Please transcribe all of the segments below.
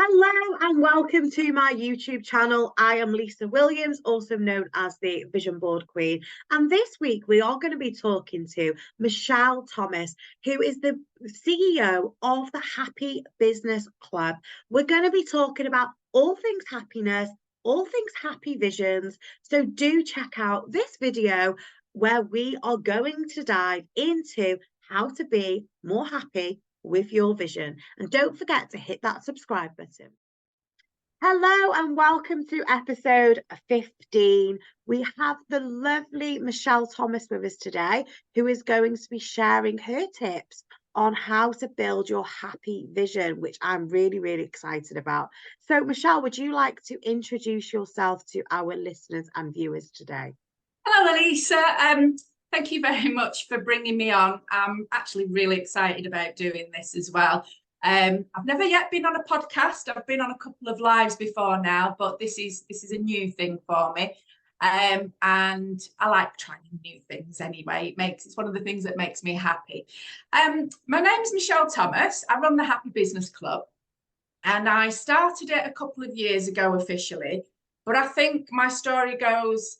Hello and welcome to my YouTube channel. I am Lisa Williams, also known as the Vision Board Queen. And this week we are going to be talking to Michelle Thomas, who is the CEO of the Happy Business Club. We're going to be talking about all things happiness, all things happy visions. So do check out this video where we are going to dive into how to be more happy with your vision. And don't forget to hit that subscribe button. Hello and welcome to episode 15. We have the lovely Michelle Thomas with us today, who is going to be sharing her tips on how to build your happy vision, which I'm really excited about. So, Michelle, would you like to introduce yourself to our listeners and viewers today? Hello, Elisa. Thank you very much for bringing me on. I'm actually really excited about doing this as well. I've never yet been on a podcast. I've been on a couple of lives before now, but this is a new thing for me. And I like trying new things anyway. It's one of the things that makes me happy. My name is Michelle Thomas. I run the Happy Business Club, and I started it a couple of years ago officially. But I think my story goes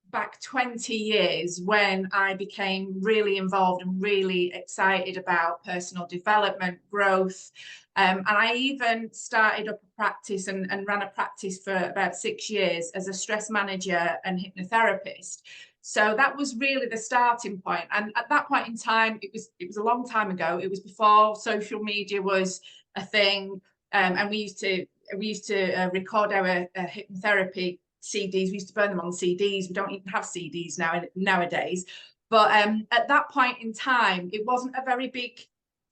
back 20 years when I became really involved and really excited about personal development, growth. And I even started up a practice and ran a practice for about 6 years as a stress manager and hypnotherapist. So that was really the starting point. And at that point in time, it was a long time ago. It was before social media was a thing. And we used to record our hypnotherapy CDs. We used to burn them on CDs. We don't even have CDs nowadays. But at that point in time, it wasn't a very big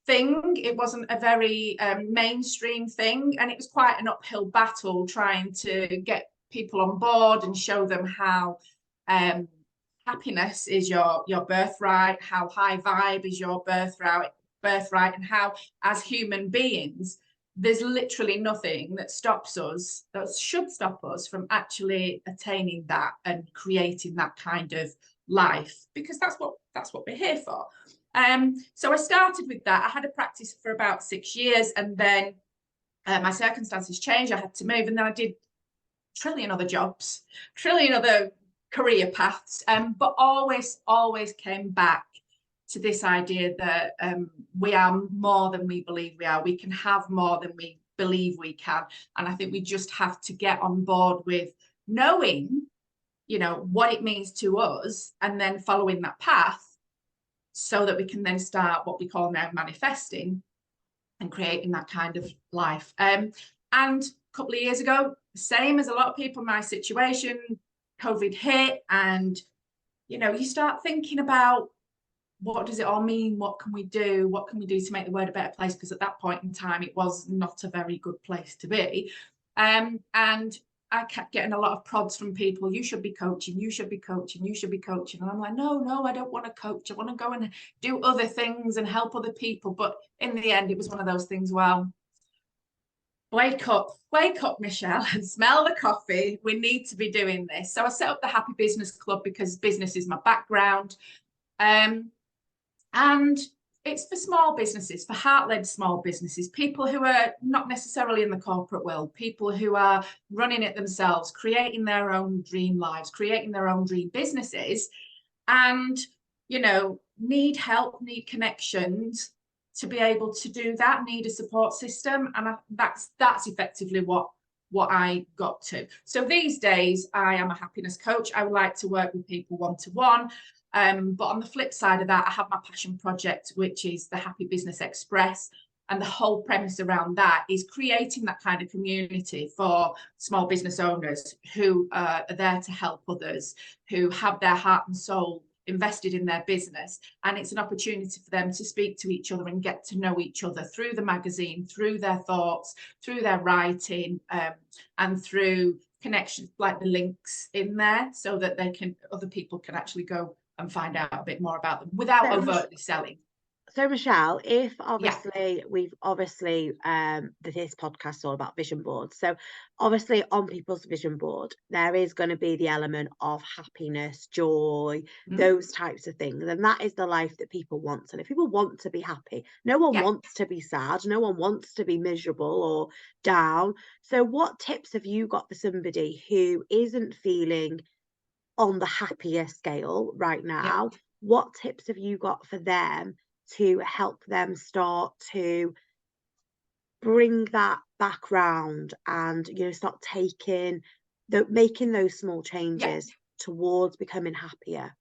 thing. It wasn't a very mainstream thing. And it was quite an uphill battle trying to get people on board and show them how happiness is your birthright, how high vibe is your birthright, and how as human beings, there's literally nothing that should stop us from actually attaining that and creating that kind of life, because that's what we're here for. So I started with that. I had a practice for about 6 years, and then my circumstances changed. I had to move, and then I did a trillion other jobs, trillion other career paths, but always came back to this idea that we are more than we believe we are. We can have more than we believe we can. And I think we just have to get on board with knowing, what it means to us, and then following that path so that we can then start what we call now manifesting and creating that kind of life. And a couple of years ago, same as a lot of people in my situation, COVID hit, and, you start thinking about, what does it all mean? What can we do? What can we do to make the world a better place? Because at that point in time, it was not a very good place to be. And I kept getting a lot of prods from people. You should be coaching. You should be coaching. You should be coaching. And I'm like, no, I don't want to coach. I want to go and do other things and help other people. But in the end, it was one of those things. Well, wake up, Michelle, and smell the coffee. We need to be doing this. So I set up the Happy Business Club because business is my background. And it's for small businesses, for heart-led small businesses, people who are not necessarily in the corporate world, people who are running it themselves, creating their own dream lives, creating their own dream businesses, and, need help, need connections to be able to do that, need a support system. And that's effectively what I got to. So these days, I am a happiness coach. I would like to work with people one-to-one. But on the flip side of that, I have my passion project, which is the Happy Business Express. And the whole premise around that is creating that kind of community for small business owners who are there to help others, who have their heart and soul invested in their business. And it's an opportunity for them to speak to each other and get to know each other through the magazine, through their thoughts, through their writing, and through connections like the links in there, so that other people can actually go and find out a bit more about them without overtly selling. So Michelle, if Yeah. obviously we've obviously this podcast is all about vision boards. So obviously on people's vision board, there is going to be the element of happiness, joy, Mm. those types of things. And that is the life that people want. And if people want to be happy, no one Yeah. wants to be sad, no one wants to be miserable or down. So what tips have you got for somebody who isn't feeling on the happier scale right Yeah. now? What tips have you got for them to help them start to bring that background and, you know, start taking making those small Yeah. changes towards becoming happier?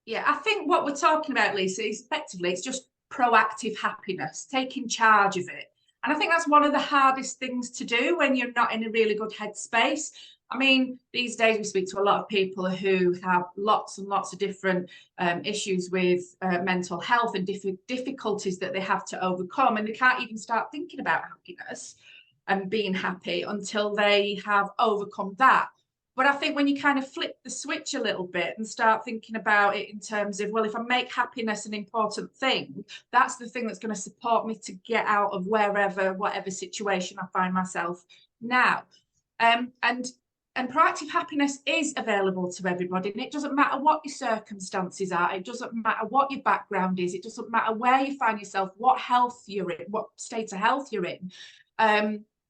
Yeah, I think what we're talking about, Lisa, is effectively it's just proactive happiness, taking charge of it. And I think that's one of the hardest things to do when you're not in a really good headspace. I mean, these days we speak to a lot of people who have lots and lots of different issues with mental health and difficulties that they have to overcome, and they can't even start thinking about happiness and being happy until they have overcome that. But I think when you kind of flip the switch a little bit and start thinking about it in terms of, well, if I make happiness an important thing, that's the thing that's going to support me to get out of whatever situation I find myself now. And proactive happiness is available to everybody, and it doesn't matter what your circumstances are, it doesn't matter what your background is, it doesn't matter where you find yourself, what health you're in, what state of health you're in.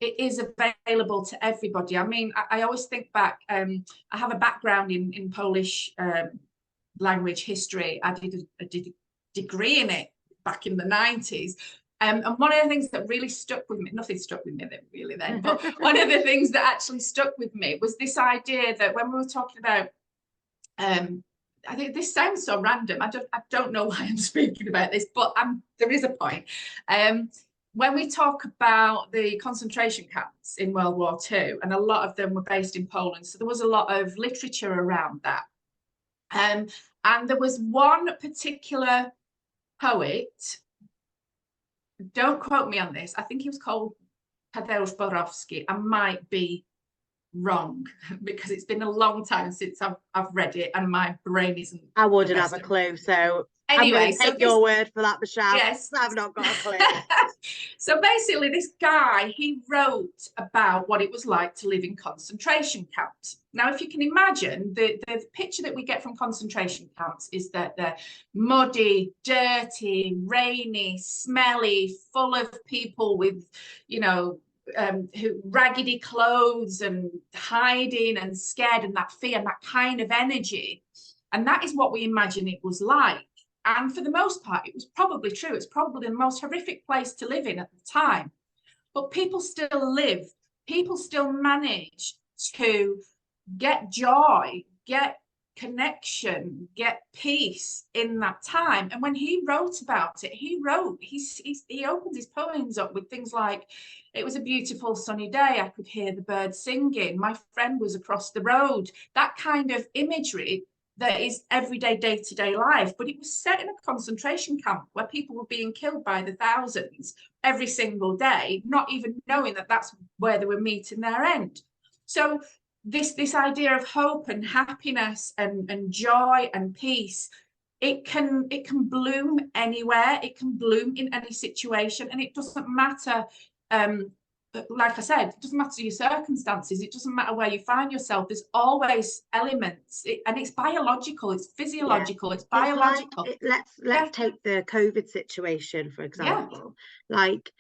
It is available to everybody. I mean, I always think back, I have a background in Polish language history. I did a degree in it back in the 90s. And one of the things that really stuck with me, nothing stuck with me really then, but one of the things that actually stuck with me was this idea that when we were talking about, I think this sounds so random. I don't know why I'm speaking about this, but there is a point. When we talk about the concentration camps in World War II, and a lot of them were based in Poland, so there was a lot of literature around that. And there was one particular poet, don't quote me on this, I think he was called Tadeusz Borowski. I might be wrong because it's been a long time since I've read it and my brain isn't. I wouldn't have a clue, so anyway, I'm going to take your word for that, Michelle. Yes, I've not got a clue. So basically, this guy, he wrote about what it was like to live in concentration camps. Now, if you can imagine, the picture that we get from concentration camps is that they're muddy, dirty, rainy, smelly, full of people with, you know, who raggedy clothes and hiding and scared, and that fear and that kind of energy. And that is what we imagine it was like. And for the most part, it was probably true. It's probably the most horrific place to live in at the time. But people still lived. People still managed to get joy, get connection, get peace in that time. And when he wrote about it, he opens his poems up with things like, it was a beautiful sunny day, I could hear the birds singing, my friend was across the road. That kind of imagery that is everyday, day-to-day life. But it was set in a concentration camp where people were being killed by the thousands every single day, not even knowing that that's where they were meeting their end. So this idea of hope and happiness and joy and peace, it can bloom anywhere, it can bloom in any situation, and it doesn't matter, like I said, it doesn't matter your circumstances, it doesn't matter where you find yourself, there's always elements, and it's biological, it's physiological, it's biological. Let's take the COVID situation, for example. Yeah. Like,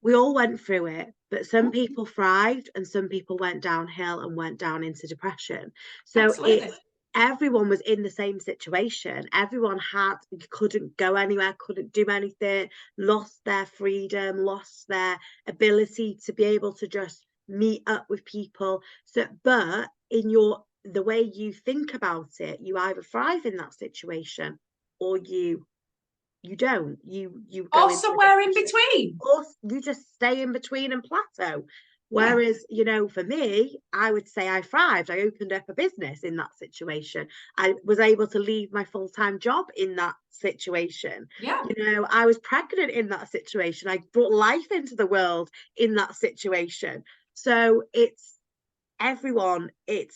we all went through it, but some people thrived and some people went downhill and went down into depression. So everyone was in the same situation. Everyone couldn't go anywhere, couldn't do anything, lost their freedom, lost their ability to be able to just meet up with people. So, but in the way you think about it, you either thrive in that situation or you don't. You go or somewhere in between, or you just stay in between and plateau. Whereas, you know, for me, I would say I thrived. I opened up a business in that situation. I was able to leave my full-time job in that situation. Yeah. You know, I was pregnant in that situation. I brought life into the world in that situation. So it's everyone, it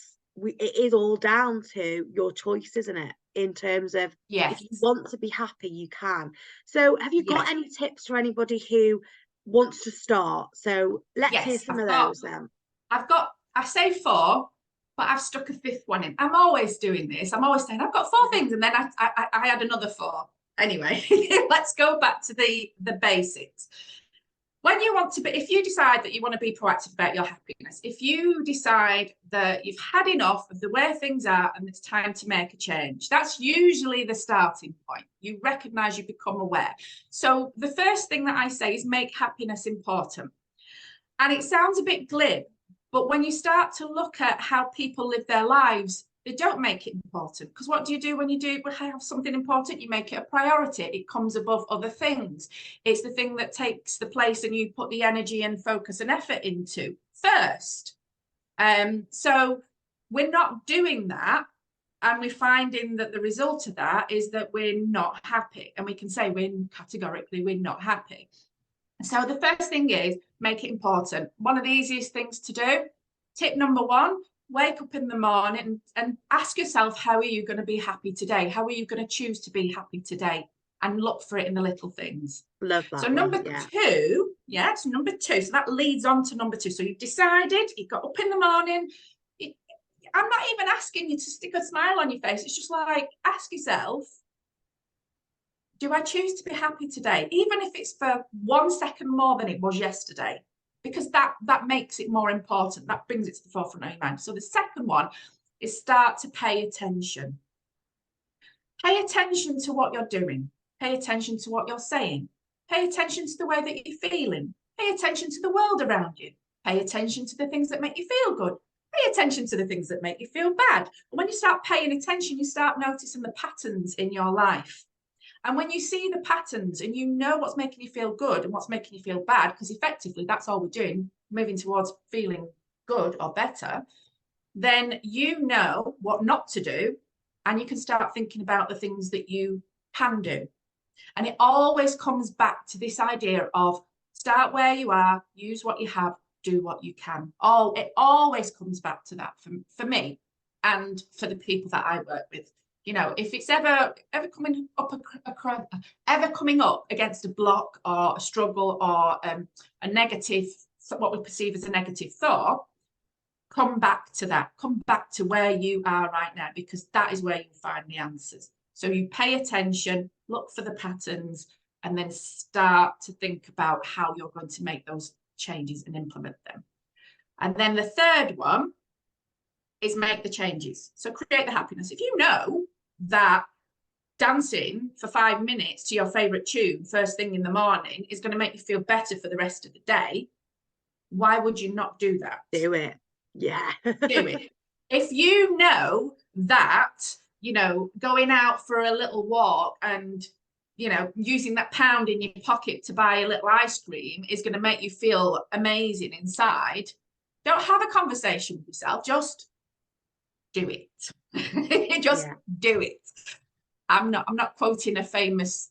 is all down to your choice, isn't it? in terms of if Yes. you want to be happy, you can. So have you got Yes. any tips for anybody who wants to start? So let's hear Yes. some of those then. I say 4, but I've stuck a 5th one in. I'm always doing this. I'm always saying I've got 4 things, and then I had another 4. Anyway, let's go back to the basics. When you want to be, if you decide that you want to be proactive about your happiness, if you decide that you've had enough of the way things are and it's time to make a change, that's usually the starting point. You recognize, you become aware. So the first thing that I say is make happiness important. And it sounds a bit glib, but when you start to look at how people live their lives, they don't make it important. Because what do you do when you do have something important? You make it a priority. It comes above other things. It's the thing that takes the place and you put the energy and focus and effort into first. So we're not doing that. And we're finding that the result of that is that we're not happy. And we can say categorically, we're not happy. So the first thing is make it important. One of the easiest things to do. Tip number 1, wake up in the morning and ask yourself, how are you going to be happy today? How are you going to choose to be happy today? And look for it in the little things. Love that. So number 2, it's number 2. So that leads on to number 2. So you've decided, you got up in the morning. I'm not even asking you to stick a smile on your face. It's just like, ask yourself, do I choose to be happy today? Even if it's for 1 second more than it was yesterday, because that makes it more important. That brings it to the forefront of your mind. So the second one is start to pay attention. Pay attention to what you're doing. Pay attention to what you're saying. Pay attention to the way that you're feeling. Pay attention to the world around you. Pay attention to the things that make you feel good. Pay attention to the things that make you feel bad. And when you start paying attention, you start noticing the patterns in your life. And when you see the patterns and you know what's making you feel good and what's making you feel bad, because effectively that's all we're doing, moving towards feeling good or better, then you know what not to do, and you can start thinking about the things that you can do. And it always comes back to this idea of start where you are, use what you have, do what you can. It always comes back to that for me and for the people that I work with. You know, if it's ever coming up against a block or a struggle or a negative, what we perceive as a negative thought, come back to that. Come back to where you are right now, because that is where you'll find the answers. So you pay attention, look for the patterns, and then start to think about how you're going to make those changes and implement them. And then the third one is make the changes. So create the happiness. If you know that dancing for 5 minutes to your favorite tune first thing in the morning is going to make you feel better for the rest of the day, why would you not do that? Do it. Yeah. Do it. If you know that, you know, going out for a little walk and, you know, using that £1 in your pocket to buy a little ice cream is going to make you feel amazing inside, don't have a conversation with yourself, just do it. Just do it. I'm not quoting a famous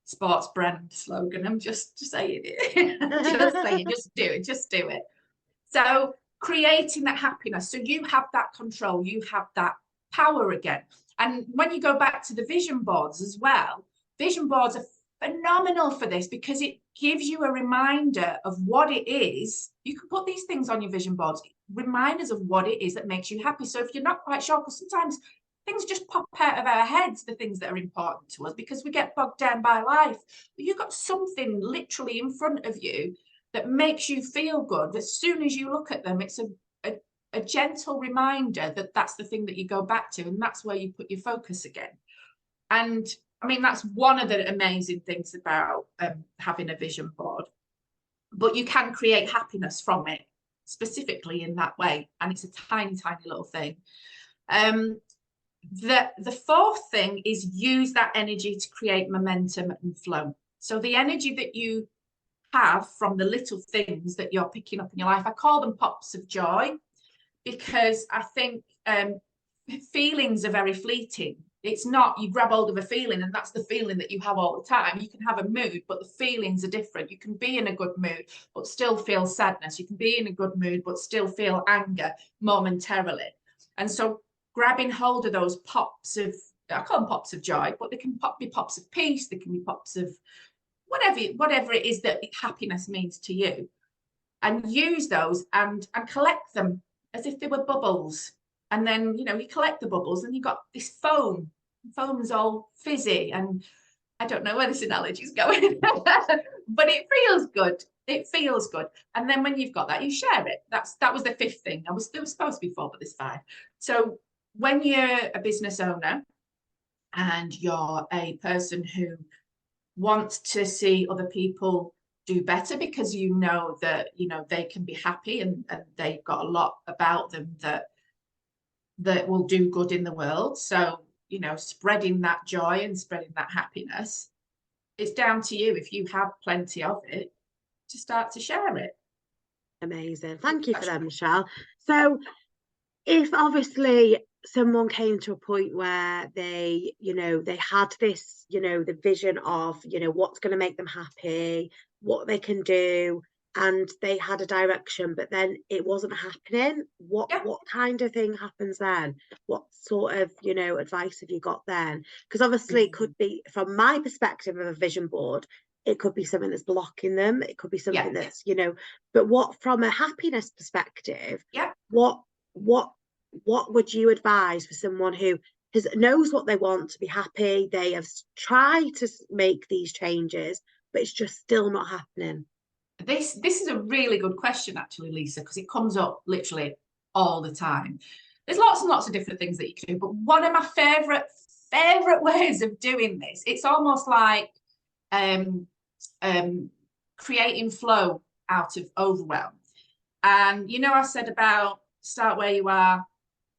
sports brand slogan. I'm just saying it. Just do it. So creating that happiness, so you have that control, you have that power again. And when you go back to the vision boards as well, vision boards are phenomenal for this, because it gives you a reminder of what it is. You can put these things on your vision boards, reminders of what it is that makes you happy. So if you're not quite sure, because sometimes things just pop out of our heads, the things that are important to us, because we get bogged down by life. But you've got something literally in front of you that makes you feel good. As soon as you look at them, it's a gentle reminder that that's the thing that you go back to, and that's where you put your focus again. And I mean, that's one of the amazing things about having a vision board. But you can create happiness from it, specifically in that way. And it's a tiny, tiny little thing. The fourth thing is use that energy to create momentum and flow. So the energy that you have from the little things that you're picking up in your life, I call them pops of joy, because I think feelings are very fleeting. It's not you grab hold of a feeling and that's the feeling that you have all the time. You can have a mood, but the feelings are different. You can be in a good mood but still feel sadness. You can be in a good mood but still feel anger momentarily. And so grabbing hold of those pops of, I call them pops of joy, but they can be pops of peace, they can be pops of whatever it is that happiness means to you, and use those and collect them as if they were bubbles. And then, you collect the bubbles and you've got this foam. Foam's all fizzy, and I don't know where this analogy is going, but it feels good. It feels good. And then when you've got that, you share it. That was the fifth thing. There was supposed to be four, but there's five. So when you're a business owner and you're a person who wants to see other people do better, because that they can be happy and they've got a lot about them that will do good in the world. So spreading that joy and spreading that happiness, it's down to you, if you have plenty of it, to start to share it. Amazing. Thank you for that, Michelle. So if obviously someone came to a point where they had this, the vision of, what's going to make them happy, what they can do, and they had a direction, but then it wasn't happening, what kind of thing happens then? What sort of advice have you got then? Because obviously it could be, from my perspective of a vision board, it could be something that's blocking them, it could be something that's but what, from a happiness perspective, what would you advise for someone who knows what they want to be happy, they have tried to make these changes, but it's just still not happening? This is a really good question, actually, Lisa, because it comes up literally all the time. There's lots and lots of different things that you can do, but one of my favorite ways of doing this, it's almost like creating flow out of overwhelm. And I said about start where you are,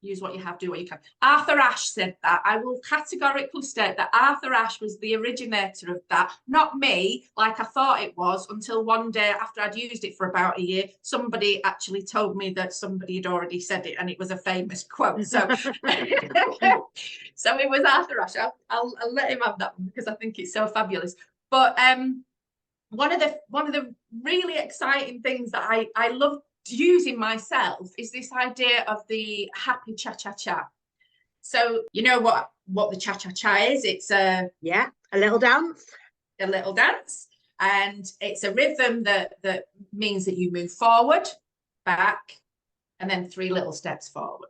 use what you have, do what you can. Arthur Ashe said that. I will categorically state that Arthur Ashe was the originator of that, not me, like I thought it was, until one day after I'd used it for about a year, somebody actually told me that somebody had already said it and it was a famous quote. So, so it was Arthur Ashe. I'll let him have that one because I think it's so fabulous. But one of the really exciting things that I love using myself is this idea of the happy cha-cha-cha. So what the cha-cha-cha is? It's a little dance. And it's a rhythm that means that you move forward, back, and then 3 little steps forward.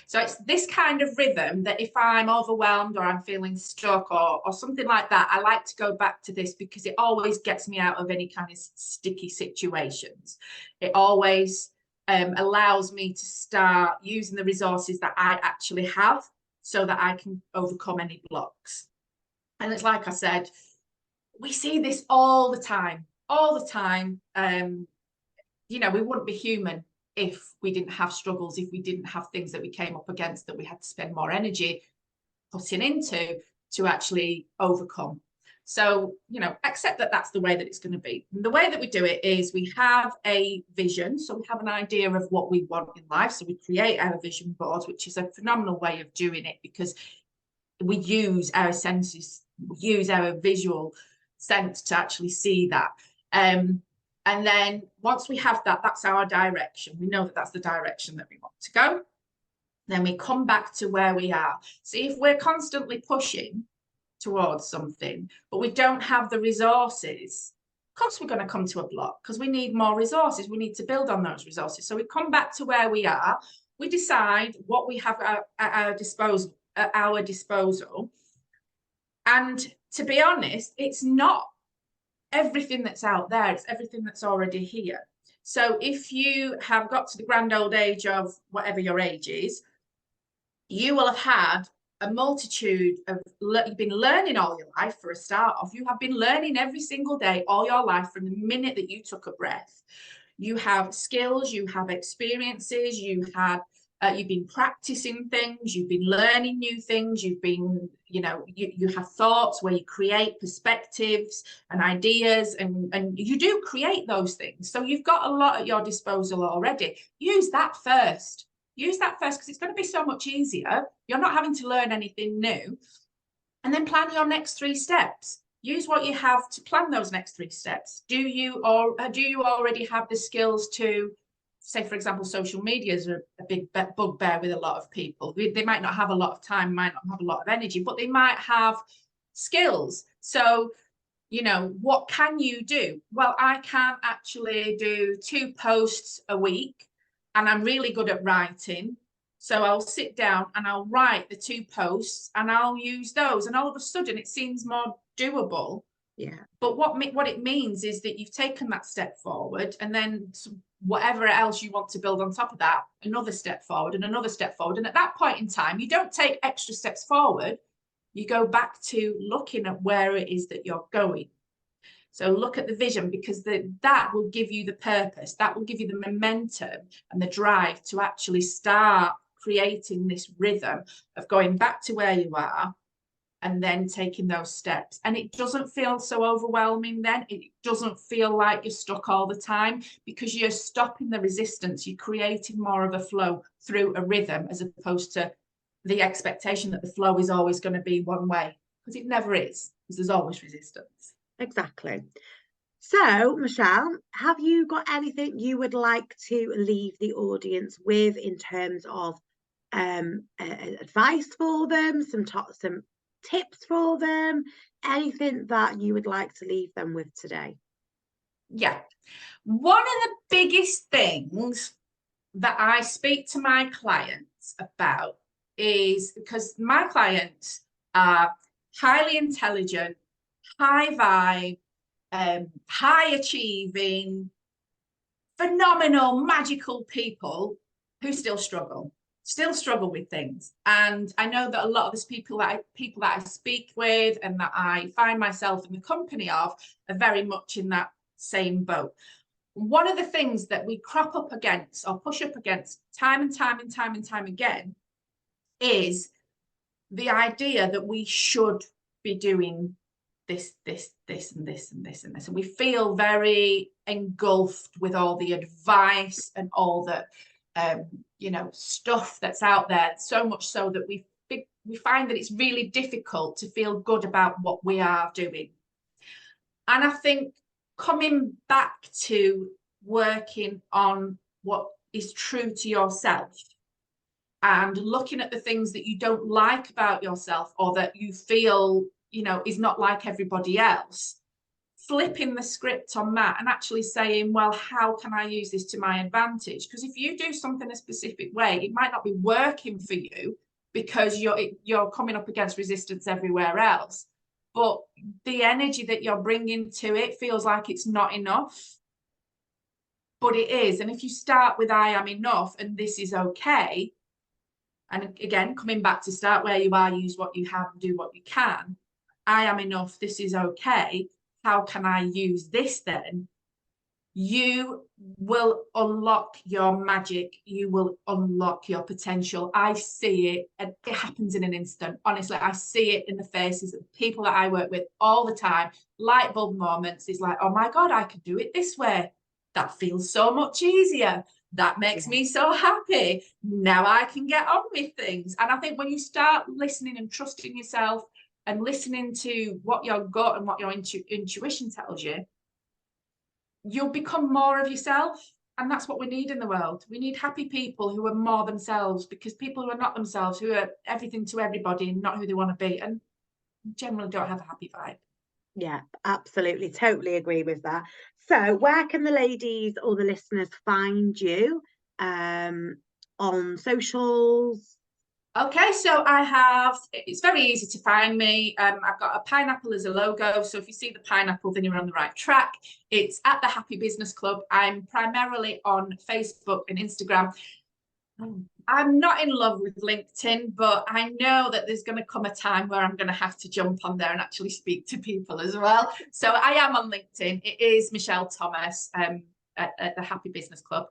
So it's this kind of rhythm that if I'm overwhelmed or I'm feeling stuck or something like that, I like to go back to this because it always gets me out of any kind of sticky situations. It always allows me to start using the resources that I actually have so that I can overcome any blocks. And it's like I said, we see this all the time. We wouldn't be human if we didn't have struggles, if we didn't have things that we came up against that we had to spend more energy putting into to actually overcome. So, accept that that's the way that it's going to be. And the way that we do it is we have a vision. So we have an idea of what we want in life. So we create our vision boards, which is a phenomenal way of doing it because we use our senses, we use our visual sense to actually see that. And then once we have that, that's our direction. We know that that's the direction that we want to go. Then we come back to where we are. See, if we're constantly pushing towards something, but we don't have the resources, of course we're going to come to a block because we need more resources. We need to build on those resources. So we come back to where we are. We decide what we have at our disposal. And to be honest, it's not everything that's out there, it's everything that's already here. So if you have got to the grand old age of whatever your age is, you will have had a multitude of, you've been learning all your life for a start off. You have been learning every single day all your life from the minute that you took a breath. You have skills, you have experiences, you've been practicing things, you've been learning new things, you've been, you have thoughts where you create perspectives and ideas and you do create those things. So you've got a lot at your disposal already. Use that first. Because it's going to be so much easier. You're not having to learn anything new. And then plan your next 3 steps. Use what you have to plan those next 3 steps. Do you already have the skills to say, for example, social media is a big bugbear with a lot of people. They might not have a lot of time, might not have a lot of energy, but they might have skills. So, you know, what can you do? Well, I can actually do 2 posts a week, and I'm really good at writing. So I'll sit down and I'll write the 2 posts and I'll use those. And all of a sudden it seems more doable. Yeah. But what it means is that you've taken that step forward, and then whatever else you want to build on top of that, another step forward and another step forward. And at that point in time, you don't take extra steps forward. You go back to looking at where it is that you're going. So look at the vision, because that will give you the purpose, that will give you the momentum and the drive to actually start creating this rhythm of going back to where you are and then taking those steps. And it doesn't feel so overwhelming then. It doesn't feel like you're stuck all the time, because you're stopping the resistance. You're creating more of a flow through a rhythm, as opposed to the expectation that the flow is always going to be one way, because it never is, because there's always resistance. Exactly. So, Michelle, have you got anything you would like to leave the audience with in terms of advice for them, some tips for them, anything that you would like to leave them with today? Yeah. One of the biggest things that I speak to my clients about is, because my clients are highly intelligent, high vibe, high achieving, phenomenal, magical people who still struggle with things. And I know that a lot of these people that I speak with and that I find myself in the company of are very much in that same boat. One of the things that we crop up against or push up against time and time again is the idea that we should be doing this and this. And we feel very engulfed with all the advice and all the stuff that's out there, so much so that we find that it's really difficult to feel good about what we are doing. And I think coming back to working on what is true to yourself and looking at the things that you don't like about yourself, or that you feel, is not like everybody else, flipping the script on that and actually saying, well, how can I use this to my advantage? Because if you do something a specific way, it might not be working for you because you're coming up against resistance everywhere else. But the energy that you're bringing to it feels like it's not enough. But it is. And if you start with I am enough and this is okay, and again, coming back to start where you are, use what you have and do what you can. I am enough, this is okay. How can I use this then? You will unlock your magic. You will unlock your potential. I see it, and it happens in an instant. Honestly, I see it in the faces of the people that I work with all the time. Light bulb moments. It's like, oh my God, I could do it this way. That feels so much easier. That makes me so happy. Now I can get on with things. And I think when you start listening and trusting yourself and listening to what your gut and what your intuition tells you, you'll become more of yourself. And that's what we need in the world. We need happy people who are more themselves, because people who are not themselves, who are everything to everybody and not who they want to be, and generally don't have a happy vibe. Yeah, absolutely. Totally agree with that. So where can the ladies or the listeners find you on socials? Okay, so it's very easy to find me. I've got a pineapple as a logo. So if you see the pineapple, then you're on the right track. It's at the Happy Business Club. I'm primarily on Facebook and Instagram. I'm not in love with LinkedIn, but I know that there's going to come a time where I'm going to have to jump on there and actually speak to people as well. So I am on LinkedIn. It is Michelle Thomas at the Happy Business Club.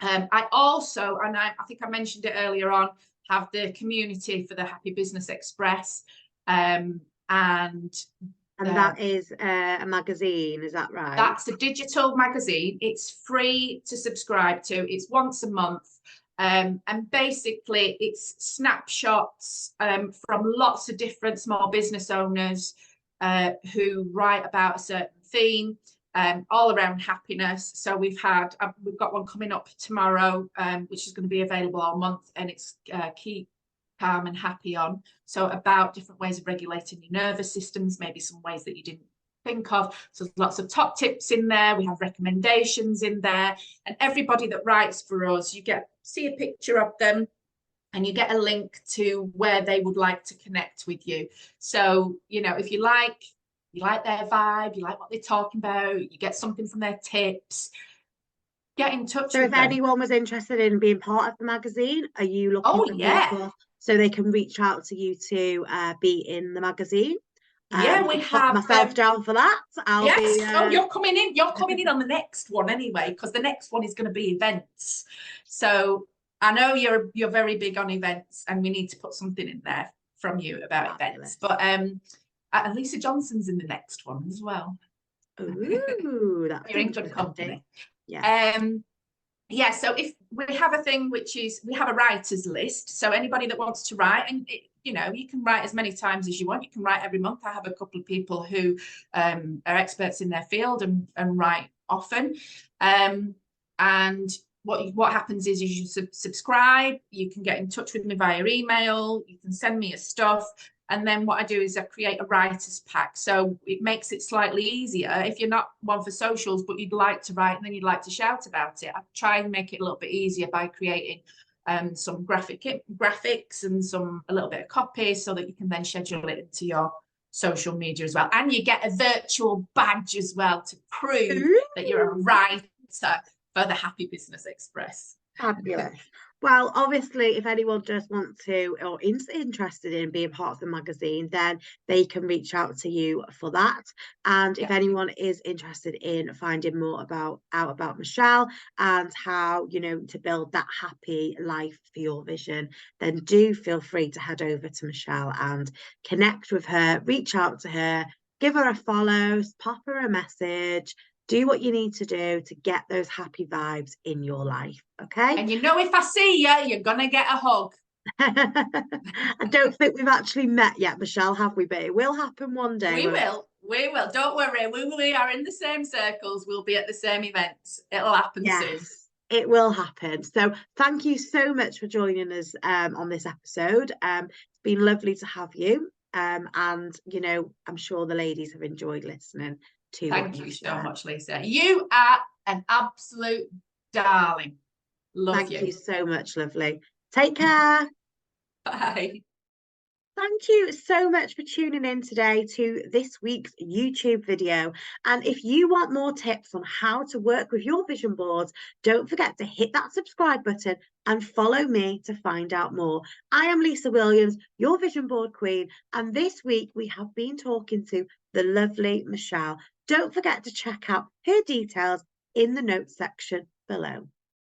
I also, and I think I mentioned it earlier on, have the community for the Happy Business Express. And that is a magazine, is that right? That's a digital magazine. It's free to subscribe to. It's once a month. And basically it's snapshots from lots of different small business owners who write about a certain theme. all around happiness. So we've got one coming up tomorrow, which is going to be available all month, and it's Keep Calm and Happy On. So about different ways of regulating your nervous systems, maybe some ways that you didn't think of. So there's lots of top tips in there. We have recommendations in there, and everybody that writes for us, you see a picture of them, and you get a link to where they would like to connect with you. So, you know, if you like their vibe, you like what they're talking about, you get something from their tips, get in touch So with if them. anyone was interested in being part of the magazine, are you looking Oh, for yeah. people so they can reach out to you to be in the magazine? Yeah, we I'll put have myself down for that. I'll yes. be Oh, you're coming in. You're coming in on the next one anyway, because the next one is going to be events. So I know you're very big on events, and we need to put something in there from you about events. But and Lisa Johnson's in the next one as well. Ooh, that's You're in good company. Yeah. Yeah, so if we have a thing which is we have a writers list, so anybody that wants to write, and you know, you can write as many times as you want. You can write every month. I have a couple of people who are experts in their field and write often. And what happens is you subscribe. You can get in touch with me via email. You can send me your stuff. And then what I do is I create a writer's pack. So it makes it slightly easier. If you're not one for socials, but you'd like to write and then you'd like to shout about it, I try and make it a little bit easier by creating some graphics and a little bit of copy, so that you can then schedule it into your social media as well. And you get a virtual badge as well to prove that you're a writer for the Happy Business Express. Fabulous. Well, obviously, if anyone does want to or is interested in being part of the magazine, then they can reach out to you for that. And if anyone is interested in finding more about Michelle and how, you know, to build that happy life for your vision, then do feel free to head over to Michelle and connect with her, reach out to her, give her a follow, pop her a message. Do what you need to do to get those happy vibes in your life, okay? And you know, if I see you, you're going to get a hug. I don't think we've actually met yet, Michelle, have we? But it will happen one day. We will. Don't worry. We are in the same circles. We'll be at the same events. It'll happen soon. It will happen. So thank you so much for joining us on this episode. It's been lovely to have you. And, you know, I'm sure the ladies have enjoyed listening to Thank you so much, Lisa. You are an absolute darling. Love you. Thank you so much, lovely. Take care. Bye. Thank you so much for tuning in today to this week's YouTube video. And if you want more tips on how to work with your vision boards, don't forget to hit that subscribe button and follow me to find out more. I am Lisa Williams, your vision board queen. And this week we have been talking to the lovely Michelle. Don't forget to check out her details in the notes section below.